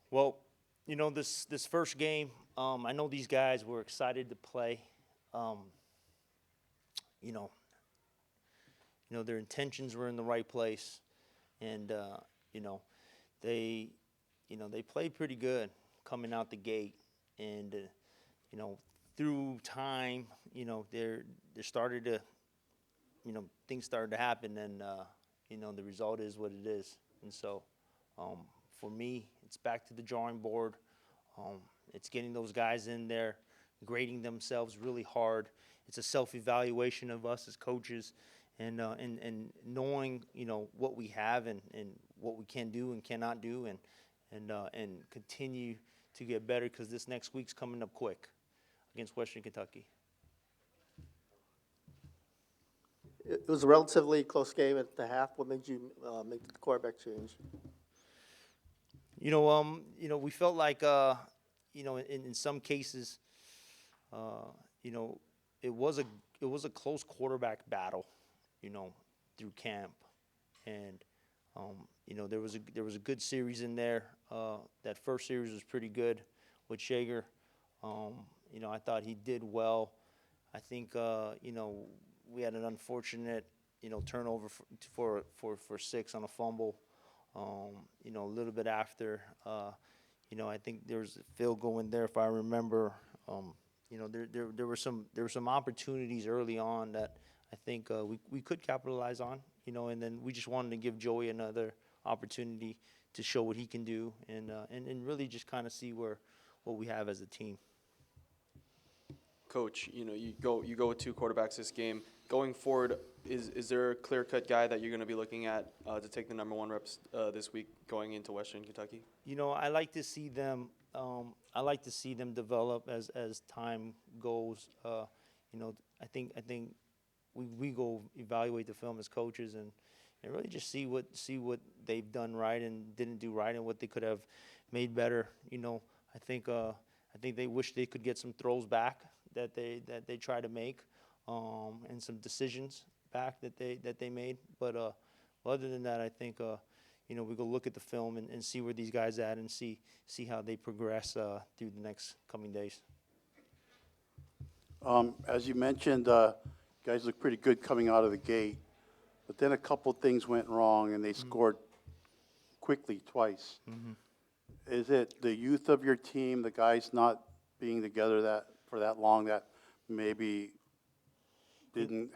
Well, this first game, I know these guys were excited to play. Um, you know, their intentions were in the right place, and you know, they, they played pretty good coming out the gate, and you know, through time, they started to, things started to happen, and the result is what it is, and so, um, for me, it's back to the drawing board. Um, it's getting those guys in there, grading themselves really hard. It's a self-evaluation of us as coaches, and knowing what we have and what we can do and cannot do, and continue to get better because this next week's coming up quick against Western Kentucky. It was a relatively close game at the half. What made you make the quarterback change? We felt like, in some cases, uh, you know, it was a close quarterback battle, you know, through camp, and there was a good series in there. That first series was pretty good with Shager. I thought he did well. I think we had an unfortunate turnover for six on a fumble. A little bit after, I think there was a field goal in there if I remember. There were some opportunities early on that I think we could capitalize on. And then we just wanted to give Joey another opportunity to show what he can do, and really just kind of see what we have as a team. Coach, you go with two quarterbacks this game. Going forward, is there a clear-cut guy that you're going to be looking at to take the number one reps this week going into Western Kentucky? I like to see them. I like to see them develop as time goes. I think we go evaluate the film as coaches and really just see what they've done right and didn't do right and what they could have made better. I think they wish they could get some throws back that they try to make, and some decisions back that they made. But other than that, I think we go look at the film and see where these guys at and see how they progress through the next coming days. As you mentioned, guys look pretty good coming out of the gate, but then a couple things went wrong and they scored quickly twice. Is it the youth of your team, the guys not being together for that long, that maybe didn't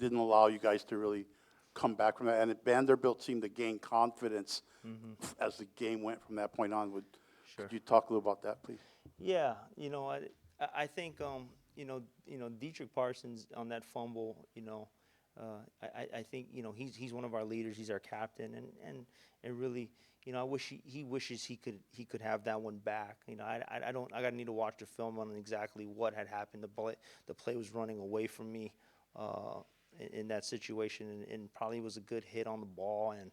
allow you guys to really come back from that? And Vanderbilt seemed to gain confidence as the game went from that point on. Sure. Could you talk a little about that, please? Yeah, I think Dietrich Parsons on that fumble. I think he's one of our leaders. He's our captain, and really, I wish he wishes he could have that one back. I gotta need to watch the film on exactly what had happened. The play was running away from me in that situation, and probably was a good hit on the ball. And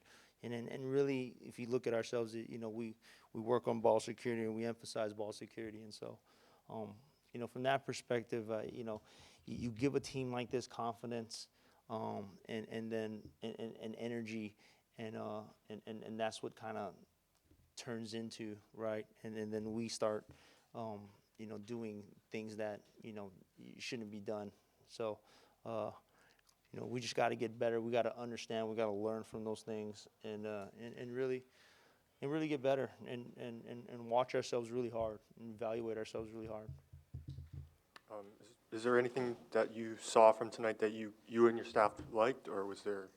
really, if you look at ourselves, we work on ball security and we emphasize ball security, and so. From that perspective, you give a team like this confidence, and then and energy, and that's what kind of turns into right, and then we start, doing things that shouldn't be done. So, we just got to get better. We got to understand. We got to learn from those things, and really get better, and watch ourselves really hard, and evaluate ourselves really hard. Is there anything that you saw from tonight that you and your staff liked, or was there?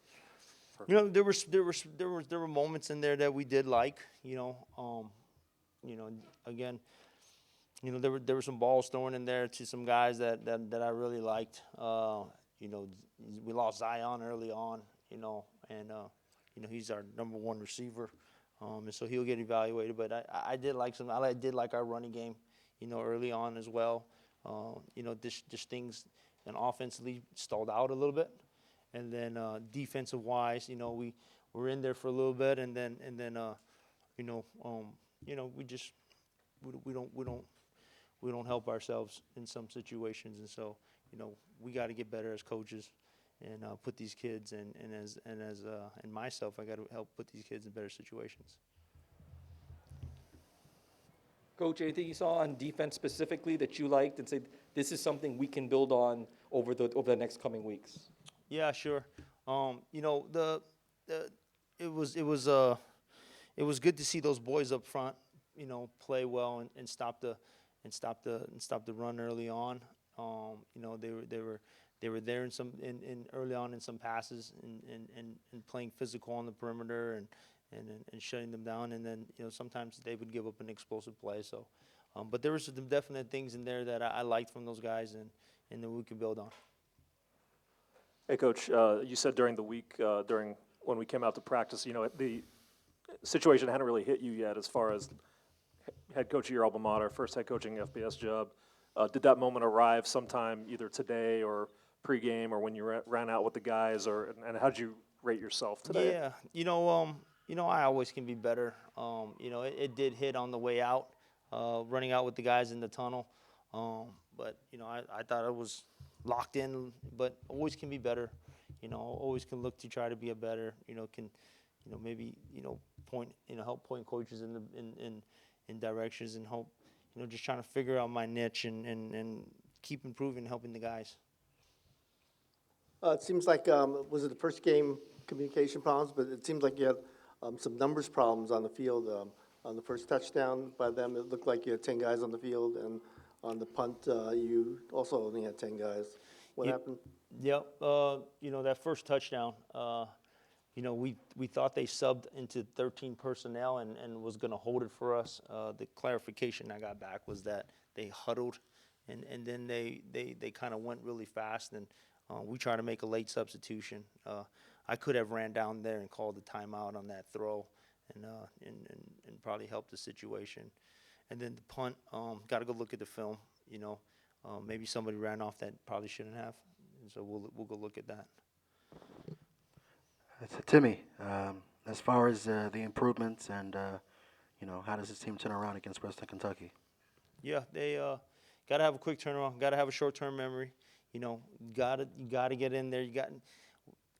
There were moments in there that we did like. Again, there were some balls thrown in there to some guys that I really liked. We lost Zion early on. And he's our number one receiver, and so he'll get evaluated. But I did like our running game, early on as well. Just things and offensively stalled out a little bit, and then defensive wise, we were in there for a little bit, and then we don't help ourselves in some situations, and so we got to get better as coaches, and put these kids and myself, I got to help put these kids in better situations. Coach, anything you saw on defense specifically that you liked and said, this is something we can build on over the next coming weeks? Yeah, sure. You know, it was good to see those boys up front, you know, play well and stop the run early on. You know, they were there in early on in some passes and playing physical on the perimeter and shutting them down. And then, you know, sometimes they would give up an explosive play. So, but there were some definite things in there that I liked from those guys and that we could build on. Hey, Coach, you said during the week, during when we came out to practice, you know, the situation hadn't really hit you yet as far as head coach of your alma mater, first head coaching FBS job. Did that moment arrive sometime either today or pregame or when you ran out with the guys, and how'd you rate yourself today? Yeah, you know, I always can be better. You know, it did hit on the way out, running out with the guys in the tunnel. But you know, I thought I was locked in, but always can be better. You know, always can look to try to be a better. You know, maybe help point coaches in directions and help. You know, just trying to figure out my niche and keep improving, helping the guys. It seems like, was it the first game communication problems? But it seems like you had some numbers problems on the field. On the first touchdown by them, it looked like you had 10 guys on the field, and on the punt, you also only had 10 guys. What happened? Yep. You know, that first touchdown, you know, we thought they subbed into 13 personnel and was going to hold it for us. The clarification I got back was that they huddled, and then they kind of went really fast, and we tried to make a late substitution. I could have ran down there and called the timeout on that throw and probably helped the situation. And then the punt, got to go look at the film. You know, maybe somebody ran off that probably shouldn't have. And so we'll go look at that. So Timmy, as far as the improvements and you know, how does this team turn around against Western Kentucky? Yeah, they got to have a quick turnaround. Got to have a short-term memory. You know, you got to get in there.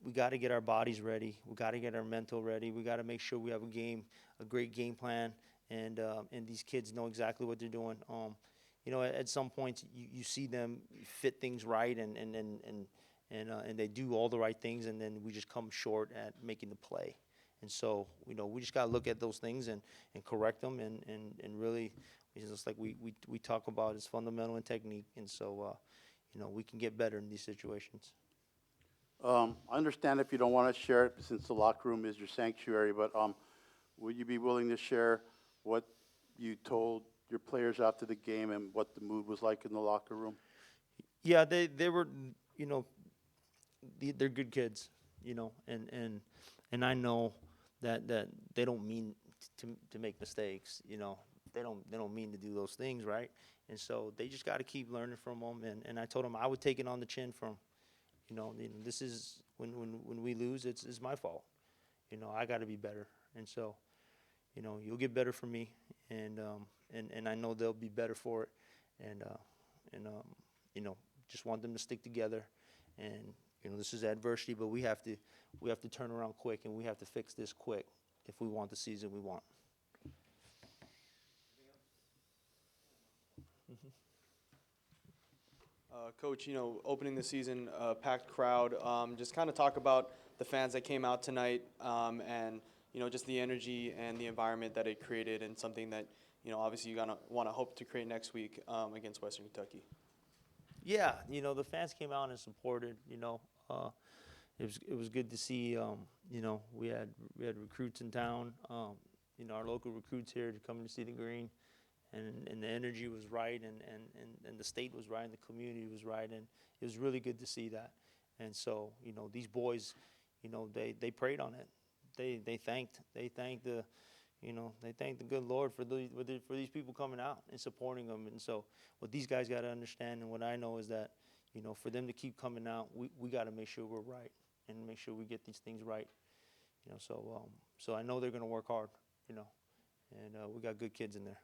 We got to get our bodies ready. We got to get our mental ready. We got to make sure we have a great game plan, and these kids know exactly what they're doing. You know, at some points you see them fit things right, and they do all the right things, and then we just come short at making the play. And so, you know, we just got to look at those things and correct them, and really, it's just like we talk about is fundamental and technique. And so, you know, we can get better in these situations. I understand if you don't want to share it since the locker room is your sanctuary, but would you be willing to share what you told your players after the game and what the mood was like in the locker room? Yeah, they were, you know, they're good kids, you know, and I know that they don't mean to make mistakes, you know. They don't mean to do those things, right? And so they just got to keep learning from them. And I told them I would take it on the chin from, you know, this is when we lose, it's my fault. You know, I got to be better. And so, you know, you'll get better from me, and I know they'll be better for it. And you know, just want them to stick together. And you know, this is adversity, but we have to turn around quick, and we have to fix this quick if we want the season we want. Coach, you know, opening the season, packed crowd. Just kind of talk about the fans that came out tonight, and you know, just the energy and the environment that it created, and something that, you know, obviously you're gonna want to hope to create next week against Western Kentucky. Yeah, you know, the fans came out and supported. You know, it was good to see. You know, we had recruits in town. You know, our local recruits here to come to see the green. And the energy was right, and the state was right, and the community was right, and it was really good to see that. And so, you know, these boys, you know, they prayed on it. They thanked the good Lord for these people coming out and supporting them. And so, what these guys got to understand, and what I know is that, you know, for them to keep coming out, we got to make sure we're right and make sure we get these things right. You know, so I know they're going to work hard. You know, and we got good kids in there.